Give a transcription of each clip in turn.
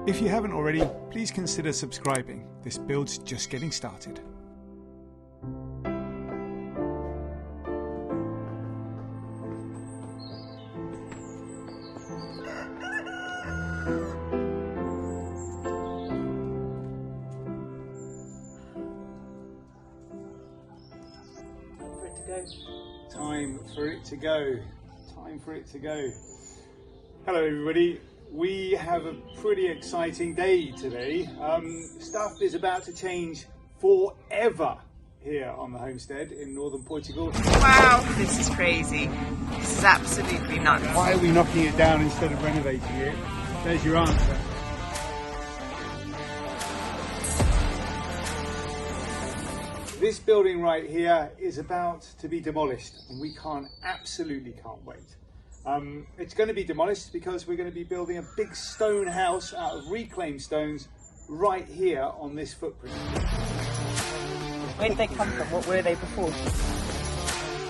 If you haven't already, please consider subscribing. This build's just getting started. Time for it to go. Time for it to go. Hello everybody. We have a pretty exciting day today. Stuff is about to change forever here on the homestead in Northern Portugal. Wow, this is crazy. This is absolutely nuts. Why are we knocking it down instead of renovating it? There's your answer. This building right here is about to be demolished and we absolutely can't wait. It's going to be demolished because we're going to be building a big stone house out of reclaimed stones right here on this footprint. Where did they come from? What were they before?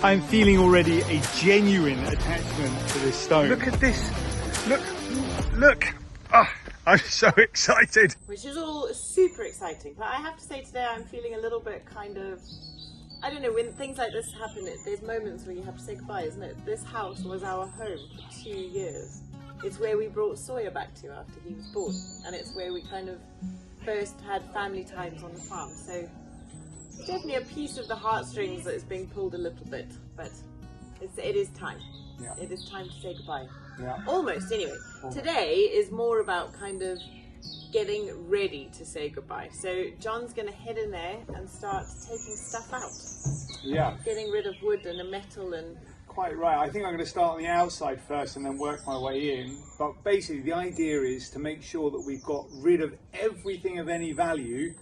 I'm feeling already a genuine attachment to this stone. Look at this. Look. Oh, I'm so excited. Which is all super exciting. But I have to say today I'm feeling a little bit kind of, I don't know, when things like this happen, there's moments where you have to say goodbye, isn't it? This house was our home for 2 years. It's where we brought Sawyer back to after he was born. And it's where we kind of first had family times on the farm. So it's definitely a piece of the heartstrings that is being pulled a little bit. But it is time. Yeah. It is time to say goodbye. Yeah. Almost, anyway. Today is more about kind of getting ready to say goodbye. So John's going to head in there and start taking stuff out. Yeah. Getting rid of wood and the metal and... Quite right. I think I'm going to start on the outside first and then work my way in. But basically the idea is to make sure that we've got rid of everything of any value.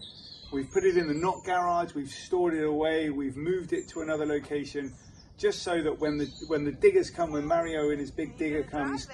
We've put it in the not garage, we've stored it away, we've moved it to another location, just so that when the diggers come, when Mario and his big digger comes,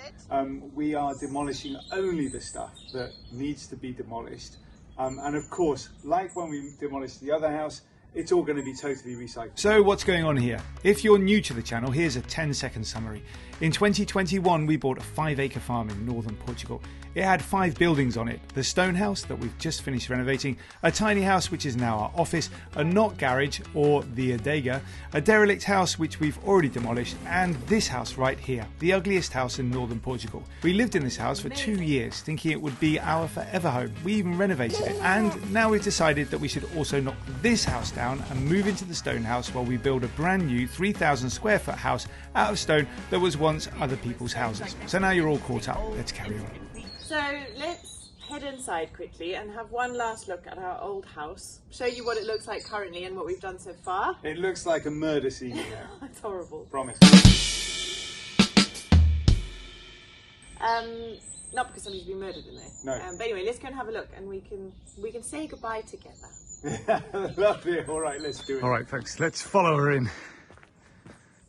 we are demolishing only the stuff that needs to be demolished. And of course, like when we demolished the other house, it's all going to be totally recycled. So what's going on here? If you're new to the channel, here's a 10-second summary. In 2021, we bought a 5-acre farm in Northern Portugal. It had 5 buildings on it: the stone house that we've just finished renovating, a tiny house which is now our office, a not garage or the adega, a derelict house which we've already demolished, and this house right here, the ugliest house in Northern Portugal. We lived in this house for 2 years, thinking it would be our forever home. We even renovated it, and now we've decided that we should also knock this house down and move into the stone house while we build a brand new 3,000 square foot house out of stone that was once other people's houses. So now you're all caught up. Let's carry on. So let's head inside quickly and have one last look at our old house. Show you what it looks like currently and what we've done so far. It looks like a murder scene here. It's horrible. Promise. Not because somebody's been murdered in there. No. But anyway, let's go and have a look and we can say goodbye together. Lovely. All right, let's do it. All right, folks, let's follow her in.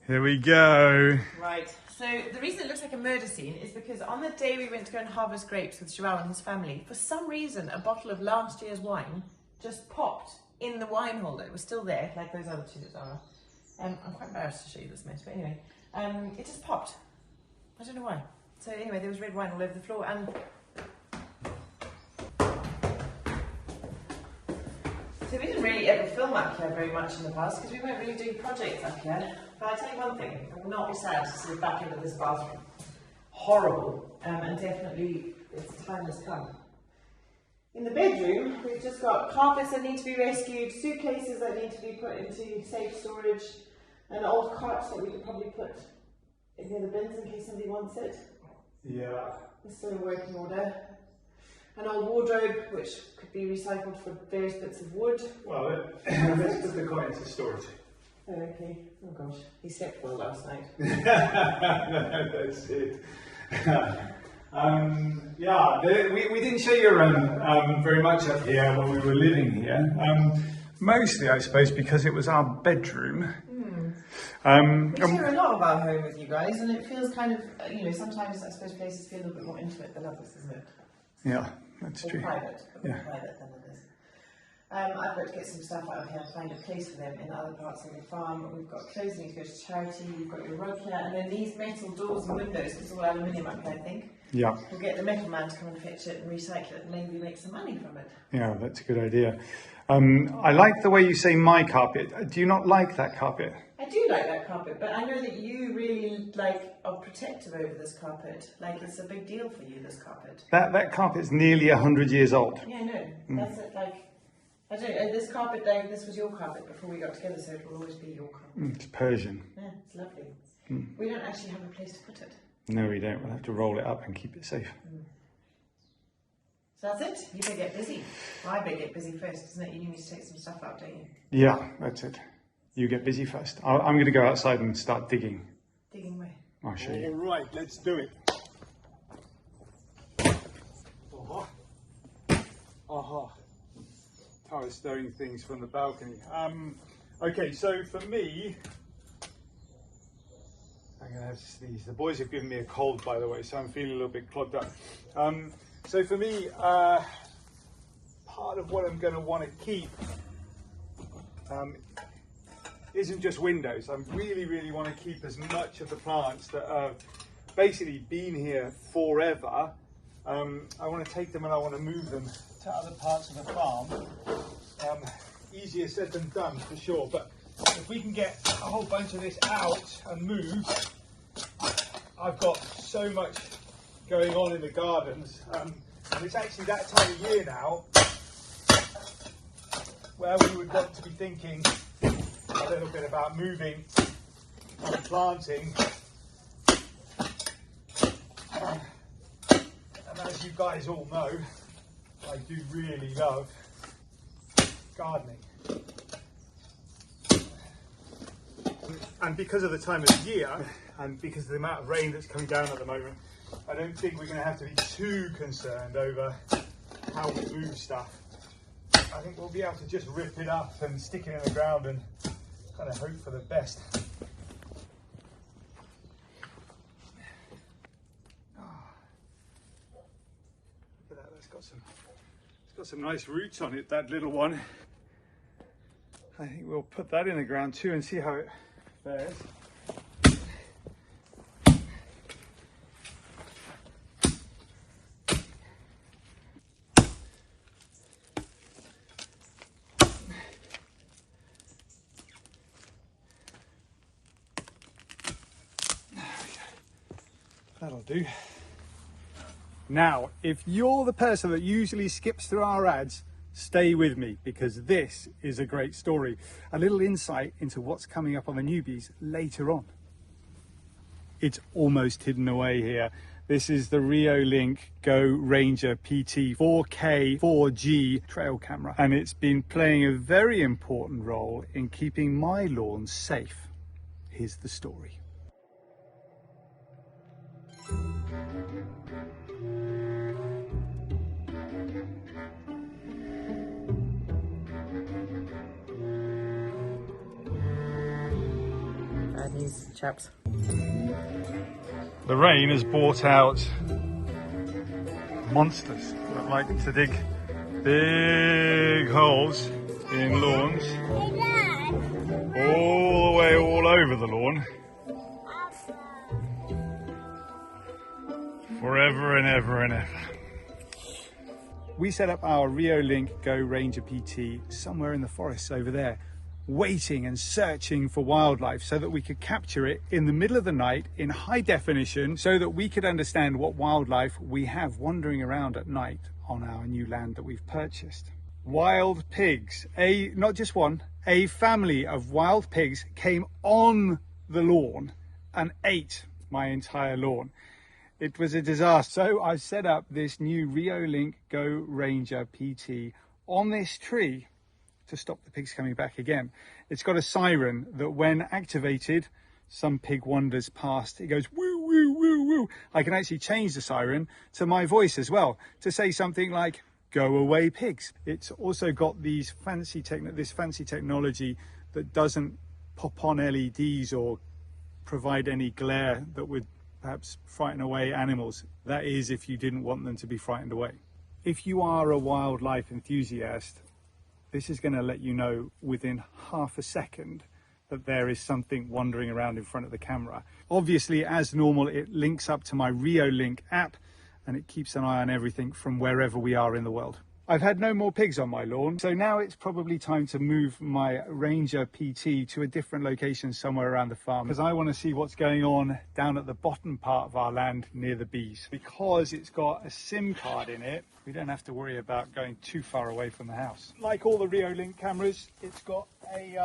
Here we go. Right. So the reason it looks like a murder scene is because on the day we went to go and harvest grapes with Joao and his family, for some reason a bottle of last year's wine just popped in the wine holder. It was still there, like those other 2 that are. I'm quite embarrassed to show you this mess, but anyway, it just popped. I don't know why. So anyway, there was red wine all over the floor, and so we didn't really ever film up here very much in the past because we weren't really doing projects up here. But I tell you one thing, I will not be sad to see back into this bathroom. Horrible, and definitely its time has come. In the bedroom, we've just got carpets that need to be rescued, suitcases that need to be put into safe storage, and old carts that we could probably put near the bins in case somebody wants it. Yeah. It's still in working order. An old wardrobe, which could be recycled for various bits of wood. Well, let's put the cot into storage. Oh, okay. Oh gosh, he slept well last night. That's it. Yeah, we didn't show you around very much up here when we were living here. Mostly, I suppose, because it was our bedroom. We share a lot of our home with you guys, and it feels kind of, sometimes I suppose places feel a little bit more intimate than others, isn't it? Yeah, that's true. Private, yeah. More private than others. I've got to get some stuff out of here to find a place for them in other parts of the farm. We've got clothes that need to go to charity, you've got your rug here, and then these metal doors and windows, it's all aluminium up here, I think. Yeah. We'll get the metal man to come and fetch it and recycle it and maybe make some money from it. Yeah, that's a good idea. I like the way you say my carpet. Do you not like that carpet? I do like that carpet, but I know that you really are protective over this carpet. Like, it's a big deal for you, this carpet. That carpet's nearly 100 years old. Yeah, I know. That's it. I don't know. This carpet, this was your carpet before we got together, so it will always be your carpet. It's Persian. Yeah, it's lovely. We don't actually have a place to put it. No, we don't. We'll have to roll it up and keep it safe. So that's it. You better get busy. Well, I better get busy first, isn't it? You need me to take some stuff out, don't you? Yeah, that's it. You get busy first. I'm going to go outside and start digging. Digging where? I'll show you. All right, let's do it. Tara's stowing things from the balcony. Okay, so for me, I'm going to have to sneeze. The boys have given me a cold, by the way, so I'm feeling a little bit clogged up. So for me, part of what I'm going to want to keep isn't just windows. I really want to keep as much of the plants that have basically been here forever. I want to take them and I want to move them to other parts of the farm. Easier said than done, for sure, but if we can get a whole bunch of this out and moved, I've got so much going on in the gardens, and it's actually that time of year now where we would want to be thinking a little bit about moving and planting. And as you guys all know, I do really love gardening. And because of the time of year, and because of the amount of rain that's coming down at the moment, I don't think we're going to have to be too concerned over how we move stuff. I think we'll be able to just rip it up and stick it in the ground and kind of hope for the best. Look at that, it's got some nice roots on it, that little one. I think we'll put that in the ground too and see how it fares. That'll do. Now, if you're the person that usually skips through our ads, stay with me because this is a great story. A little insight into what's coming up on the Newbys later on. It's almost hidden away here. This is the Reolink Go Ranger PT 4K 4G trail camera, and it's been playing a very important role in keeping my lawns safe. Here's the story. Bad news, chaps. The rain has brought out monsters that like to dig big holes in lawns all the way all over the lawn forever and ever and ever. We set up our Reolink Go Ranger PT somewhere in the forests over there, waiting and searching for wildlife so that we could capture it in the middle of the night in high definition so that we could understand what wildlife we have wandering around at night on our new land that we've purchased. Wild pigs, not just one, a family of wild pigs came on the lawn and ate my entire lawn. It was a disaster. So I set up this new Reolink Go Ranger PT on this tree to stop the pigs coming back again. It's got a siren that when activated, some pig wanders past. It goes woo, woo, woo, woo. I can actually change the siren to my voice as well to say something like, go away pigs. It's also got this fancy technology that doesn't pop on LEDs or provide any glare that would perhaps frighten away animals. That is if you didn't want them to be frightened away. If you are a wildlife enthusiast, this is going to let you know within half a second that there is something wandering around in front of the camera. Obviously, as normal, it links up to my Reolink app and it keeps an eye on everything from wherever we are in the world. I've had no more pigs on my lawn, so now it's probably time to move my Ranger PT to a different location somewhere around the farm, because I want to see what's going on down at the bottom part of our land near the bees. Because it's got a SIM card in it, we don't have to worry about going too far away from the house. Like all the Reolink cameras, it's got a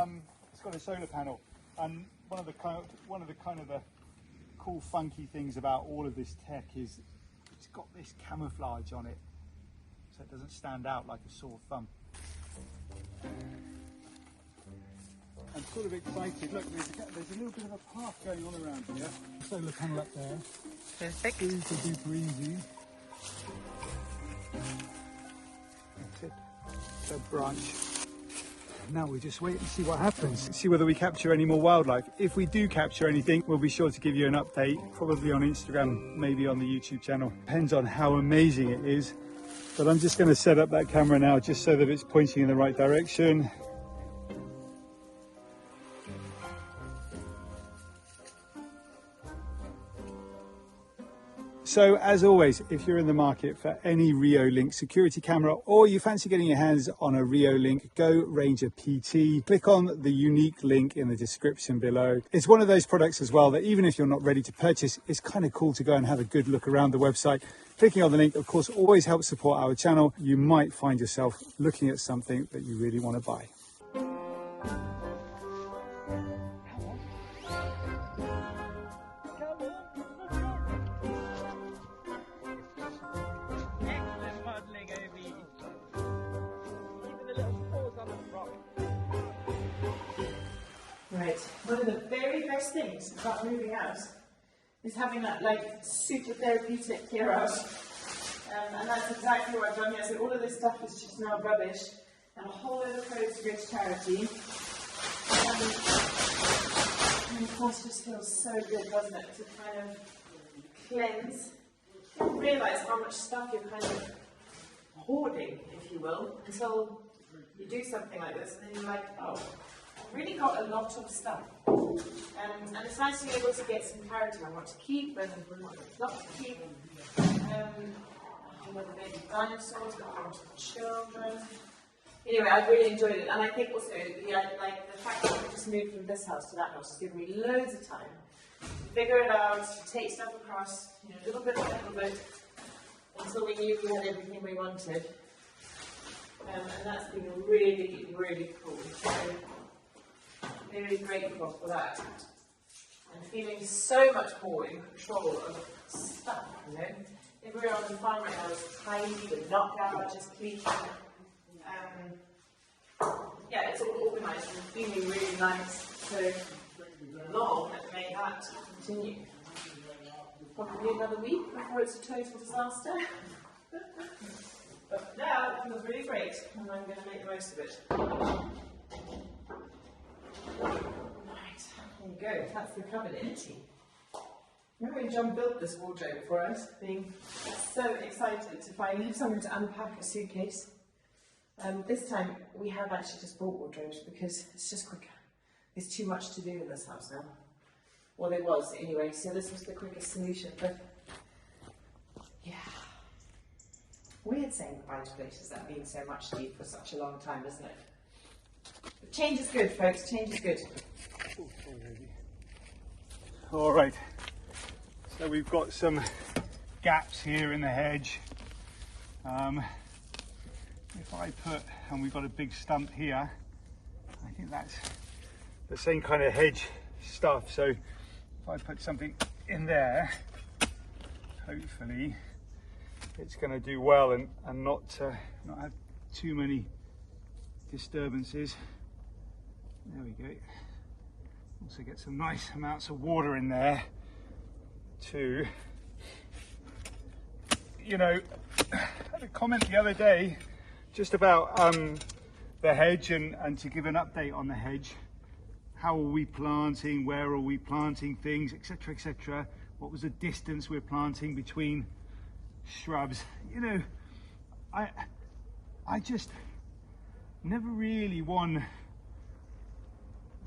solar panel, and one of the cool funky things about all of this tech is it's got this camouflage on it, so it doesn't stand out like a sore thumb. I'm sort of excited. Look, there's a little bit of a path going on around here. Solar panel up there. Perfect. Super duper easy. That's it. The branch. Now we just wait and see what happens. See whether we capture any more wildlife. If we do capture anything, we'll be sure to give you an update, probably on Instagram, maybe on the YouTube channel. Depends on how amazing it is. But I'm just going to set up that camera now just so that it's pointing in the right direction. So as always, if you're in the market for any Reolink security camera, or you fancy getting your hands on a Reolink Go Ranger PT, click on the unique link in the description below. It's one of those products as well that even if you're not ready to purchase, it's kind of cool to go and have a good look around the website. Clicking on the link, of course, always helps support our channel. You might find yourself looking at something that you really want to buy. Right, one of the very best things about moving out is having that like super therapeutic clear out, and that's exactly what I've done here. So all of this stuff is just now rubbish, and a whole load of clothes to go to charity, and of course just feels so good, doesn't it, to kind of cleanse. You don't realise how much stuff you're kind of hoarding, if you will, until you do something like this, and then you're like, oh, I've really got a lot of stuff. And it's nice to be able to get some clarity on what to keep and what not to keep. Whether they be dinosaurs, what to the children. Anyway, I've really enjoyed it, and I think also like the fact that we just moved from this house to that house has given me loads of time to figure it out, to take stuff across, little bit by little bit, until we knew we had everything we wanted. And that's been really, really cool. So, very grateful for that. And feeling so much more in control of stuff, Everywhere on the farm right now is tidy, the knock garage is clean. Yeah, it's all organised and feeling really nice. So long may that continue. Probably another week before it's a total disaster. But now it feels really great, and I'm going to make the most of it. Right, there you go. That's the cupboard empty. Remember when John built this wardrobe for us, being so excited to finally have something to unpack a suitcase. This time we have actually just bought wardrobes because it's just quicker. There's too much to do in this house now. Well, there was anyway, so this was the quickest solution. But yeah, weird saying goodbye to places that mean so much to you for such a long time, isn't it? But change is good, folks. Change is good. All right. So we've got some gaps here in the hedge. If I put, and we've got a big stump here, I think that's the same kind of hedge stuff. So if I put something in there, hopefully it's going to do well and not have too many disturbances. There we go. Also get some nice amounts of water in there too. I had a comment the other day just about the hedge and to give an update on the hedge. How are we planting? Where are we planting things, etc., etc. What was the distance we're planting between shrubs? I just never really one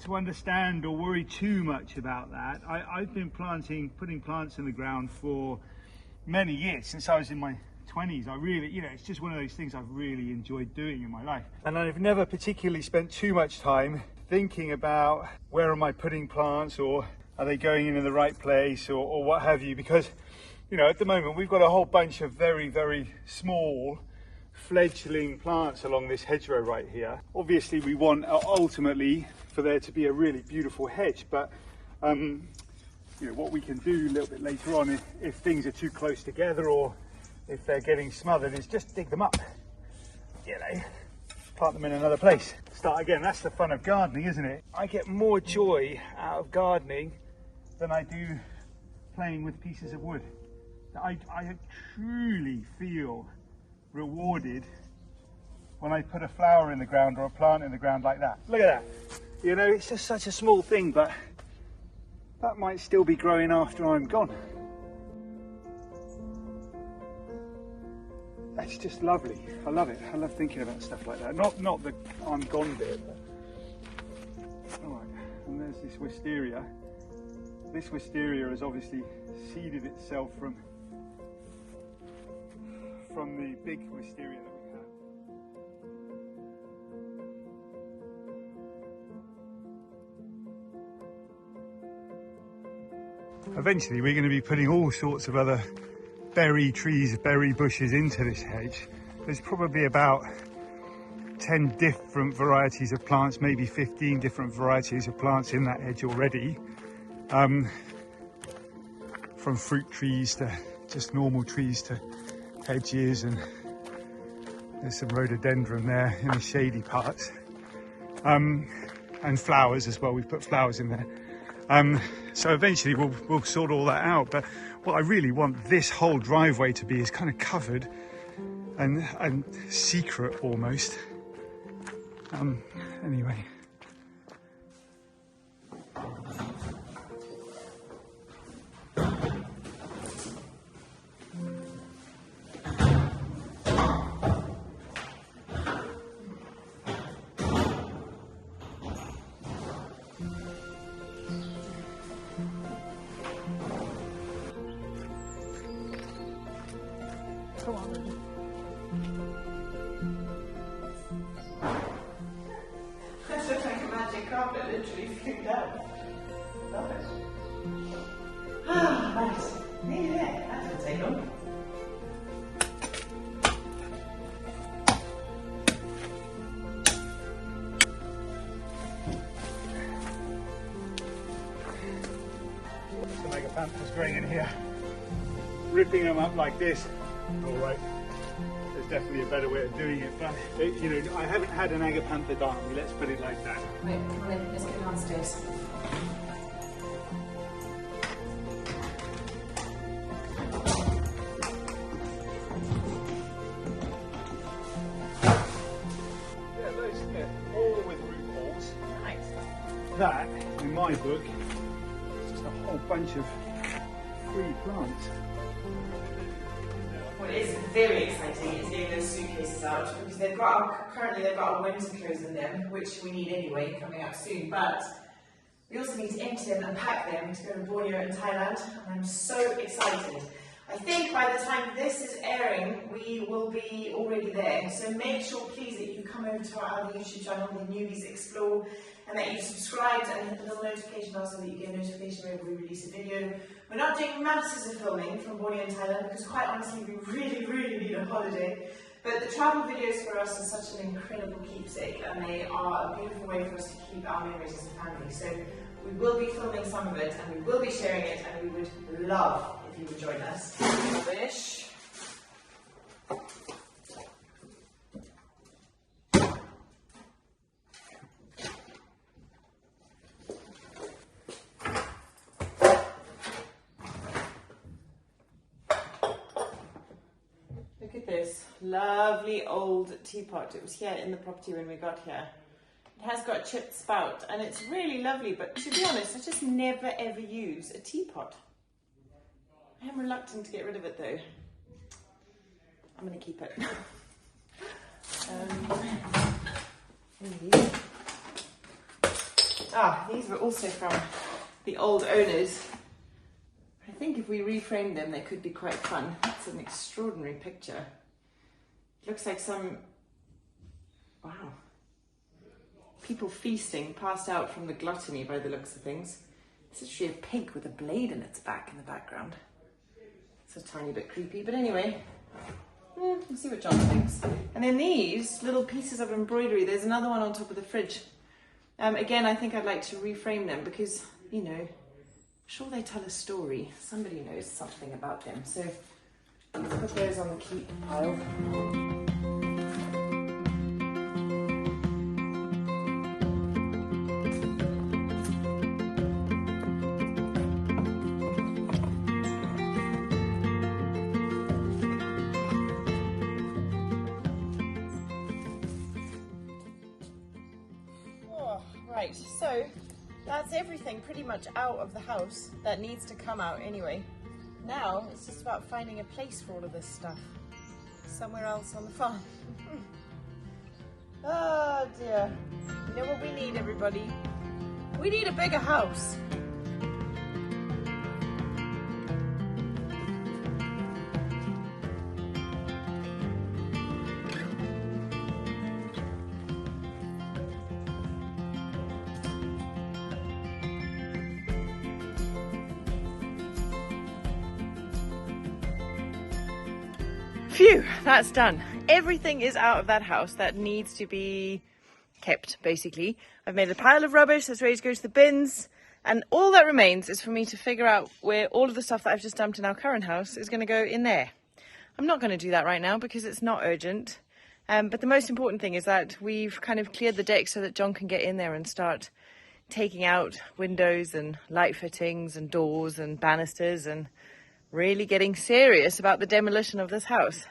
to understand or worry too much about that. I've been putting plants in the ground for many years, since I was in my 20s. I really, you know, it's just one of those things I've really enjoyed doing in my life. And I've never particularly spent too much time thinking about where am I putting plants, or are they going in the right place, or what have you, because, you know, at the moment we've got a whole bunch of very, very small fledgling plants along this hedgerow right here. Obviously we want ultimately for there to be a really beautiful hedge, but you know, what we can do a little bit later on if things are too close together or if they're getting smothered is just dig them up, you know, plant them in another place, start again. That's the fun of gardening, isn't it? I get more joy out of gardening than I do playing with pieces of wood. I truly feel rewarded when I put a flower in the ground or a plant in the ground like that. Look at that. You know, it's just such a small thing, but that might still be growing after I'm gone. That's just lovely. I love it. I love thinking about stuff like that. Not the I'm gone bit. All right, and there's this wisteria. This wisteria has obviously seeded itself from the big wisteria that we had. Eventually we're going to be putting all sorts of other berry trees, berry bushes into this hedge. There's probably about 10 different varieties of plants, maybe 15 different varieties of plants in that hedge already. From fruit trees to just normal trees to hedges, and there's some rhododendron there in the shady parts, and flowers as well. We've put flowers in there. So eventually we'll sort all that out, but what I really want this whole driveway to be is kind of covered and secret almost. Anyway. That's like a magic carpet, literally scooped out. Love it. Ah, right. Nearly there. That didn't take long. Some agapanthus growing in here. Ripping them up like this. All right. There's definitely a better way of doing it, but you know, I haven't had an agapantha dime, let's put it like that. Wait, come on in, let's go downstairs. Yeah, those, yeah, all with root balls. Nice. That, in my book, is just a whole bunch of free plants. What is very exciting is getting those suitcases out, because currently they've got our winter clothes in them, which we need anyway, coming up soon, but we also need to empty them and pack them to go to Borneo in Thailand, and I'm so excited. I think by the time this is airing, we will be already there, so make sure please that you come over to our other YouTube channel, TheNewbys Explore, and that you subscribe and hit the little notification bell so that you get a notification whenever we release a video. We're not doing masses of filming from Borneo and Thailand because quite honestly we really, really need a holiday. But the travel videos for us are such an incredible keepsake, and they are a beautiful way for us to keep our memories as a family. So we will be filming some of it and we will be sharing it, and we would love if you would join us. Wish. Look at this lovely old teapot. It was here in the property when we got here. It has got a chipped spout and it's really lovely, but to be honest, I just never ever use a teapot. I am reluctant to get rid of it though. I'm going to keep it. These were also from the old owners. I think if we reframe them, they could be quite fun. That's an extraordinary picture. It looks like some, wow, people feasting, passed out from the gluttony by the looks of things. It's actually a pig with a blade in its back in the background. It's a tiny bit creepy, but anyway, we'll see what John thinks. And then these little pieces of embroidery, there's another one on top of the fridge. Again, I think I'd like to reframe them because, you know, I'm sure they tell a story. Somebody knows something about them. So let's put those on the keep pile. Right, so that's everything pretty much out of the house that needs to come out anyway. Now it's just about finding a place for all of this stuff somewhere else on the farm. Oh dear. You know what we need, everybody? We need a bigger house. Phew, that's done. Everything is out of that house that needs to be kept, basically. I've made a pile of rubbish that's ready to go to the bins, and all that remains is for me to figure out where all of the stuff that I've just dumped in our current house is going to go in there. I'm not going to do that right now because it's not urgent, but the most important thing is that we've kind of cleared the deck so that John can get in there and start taking out windows and light fittings and doors and banisters and really getting serious about the demolition of this house.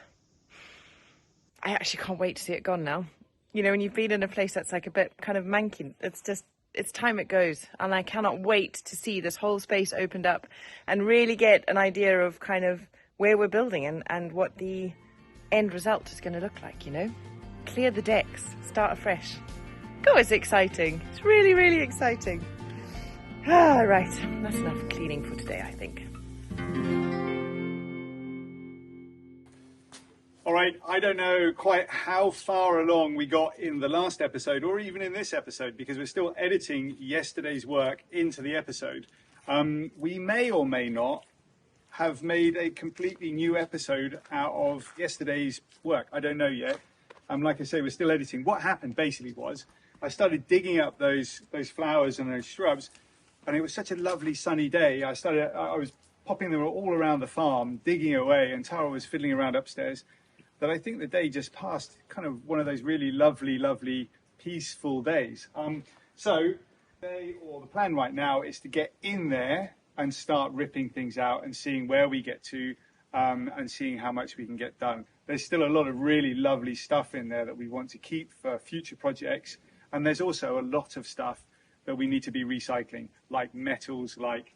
I actually can't wait to see it gone now. You know, when you've been in a place that's like a bit kind of manky, it's time it goes. And I cannot wait to see this whole space opened up and really get an idea of kind of where we're building and what the end result is going to look like, you know? Clear the decks, start afresh. God, it's exciting. It's really, really exciting. Right, that's enough cleaning for today, I think. All right, I don't know quite how far along we got in the last episode or even in this episode because we're still editing yesterday's work into the episode. We may or may not have made a completely new episode out of yesterday's work. I don't know yet. Like I say, we're still editing. What happened basically was I started digging up those flowers and those shrubs, and it was such a lovely sunny day. I was popping them all around the farm, digging away, and Tara was fiddling around upstairs. That I think the day just passed kind of one of those really lovely, peaceful days. So the plan right now is to get in there and start ripping things out and seeing where we get to and seeing how much we can get done. There's still a lot of really lovely stuff in there that we want to keep for future projects. And there's also a lot of stuff that we need to be recycling, like metals, like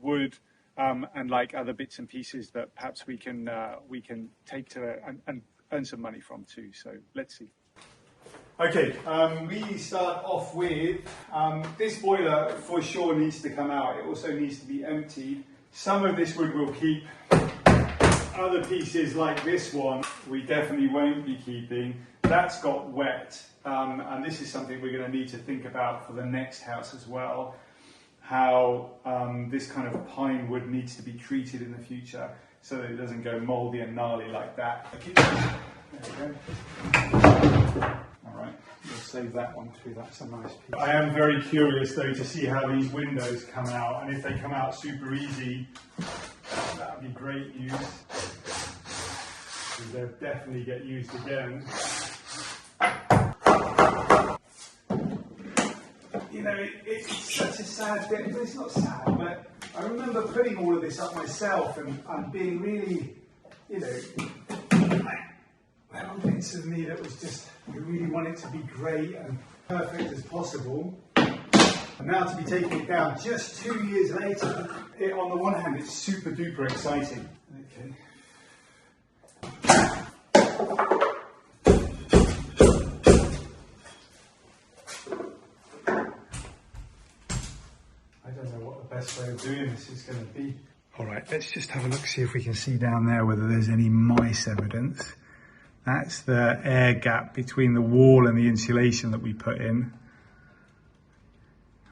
wood, and like other bits and pieces that perhaps we can take to and earn some money from too. So let's see. Okay, we start off with this boiler for sure needs to come out. It also needs to be emptied. Some of this wood we'll keep. Other pieces like this one we definitely won't be keeping. That's got wet, and this is something we're going to need to think about for the next house as well. How this kind of pine wood needs to be treated in the future so that it doesn't go mouldy and gnarly like that. There we go. All right, we'll save that one too. That's a nice piece. I am very curious though to see how these windows come out, and if they come out super easy, that would be great news. Because they'll definitely get used again. You know, it's such a sad bit, but it's not sad, but I remember putting all of this up myself and being really, you know, there were bits of me that was just, I really want it to be great and perfect as possible. And now to be taking it down just 2 years later, on the one hand, it's super duper exciting. Okay. doing this is going to be. All right, let's just have a look, see if we can see down there whether there's any mice evidence. That's the air gap between the wall and the insulation that we put in.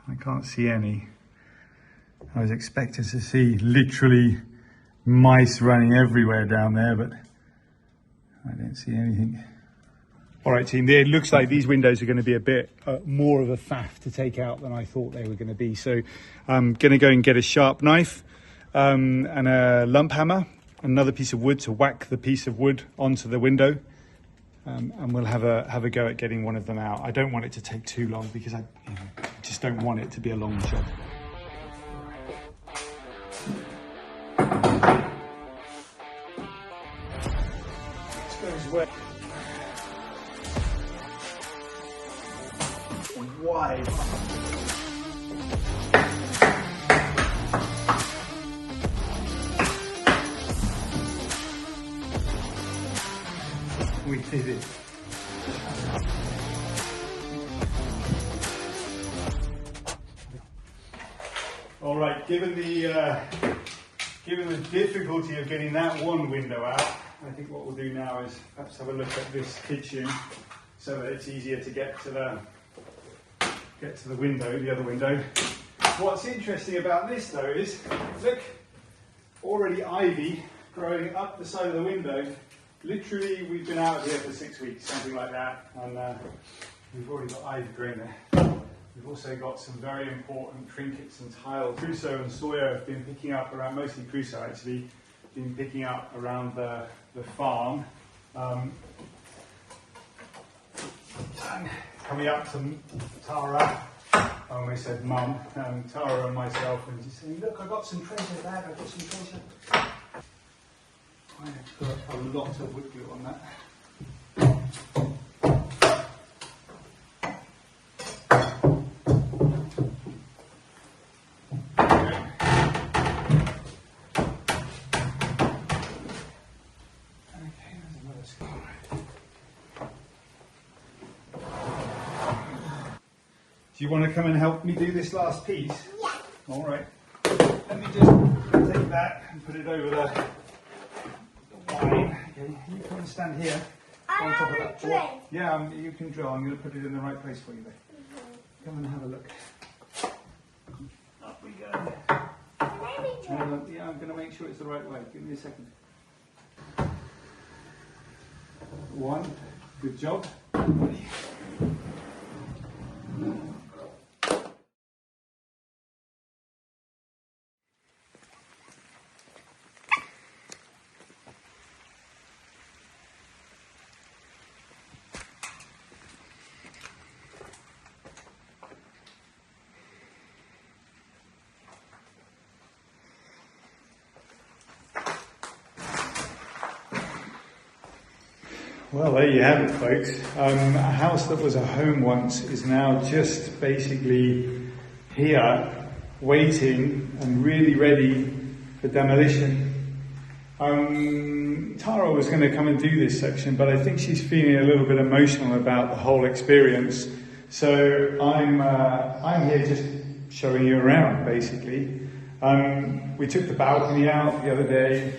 I can't see any. I was expecting to see literally mice running everywhere down there, but I don't see anything. All right, team, it looks like these windows are going to be a bit more of a faff to take out than I thought they were going to be. So I'm going to go and get a sharp knife and a lump hammer, another piece of wood to whack the piece of wood onto the window. And we'll have a go at getting one of them out. I don't want it to take too long because I just don't want it to be a long job. Wide. We did it. All right, given the difficulty of getting that one window out, I think what we'll do now is perhaps have a look at this kitchen so that it's easier to get to the window, the other window. What's interesting about this though is, look, already ivy growing up the side of the window. Literally, we've been out here for 6 weeks, something like that, and we've already got ivy growing there. We've also got some very important trinkets and tiles. Crusoe and Sawyer have been picking up around, mostly Crusoe actually, been picking up around the farm. Coming up to Tara, I almost said Mum, Tara and myself, and just saying, look, I got some treasure, Dad, I got some treasure. I have put a lot of wood glue on that. Do you want to come and help me do this last piece? Yeah. All right. Let me just take that and put it over the wine. Okay. You come and stand here on top of that. Drill. Yeah, you can drill. I'm going to put it in the right place for you there. Come and have a look. Up we go. Yeah, I'm going to make sure it's the right way. Give me a second. One. Good job. Well, there you have it, folks. A house that was a home once is now just basically here, waiting and really ready for demolition. Tara was going to come and do this section, but I think she's feeling a little bit emotional about the whole experience. So I'm here just showing you around, basically. We took the balcony out the other day.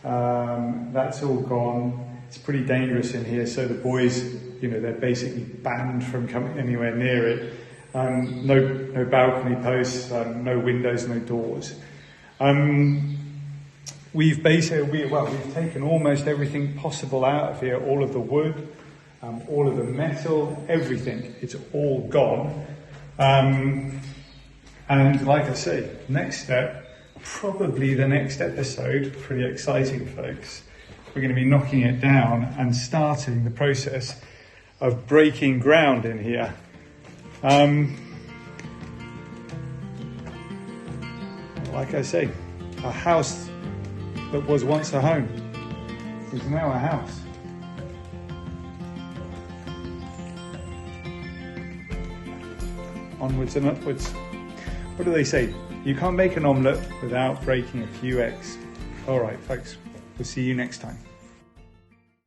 That's all gone. It's pretty dangerous in here, so the boys, they're basically banned from coming anywhere near it. No balcony posts, no windows, no doors. We've taken almost everything possible out of here, all of the wood, all of the metal, everything. It's all gone. And like I say, next step, probably the next episode, pretty exciting, folks. We're going to be knocking it down and starting the process of breaking ground in here. Like I say, a house that was once a home is now a house. Onwards and upwards. What do they say? You can't make an omelette without breaking a few eggs. All right, folks. We'll see you next time.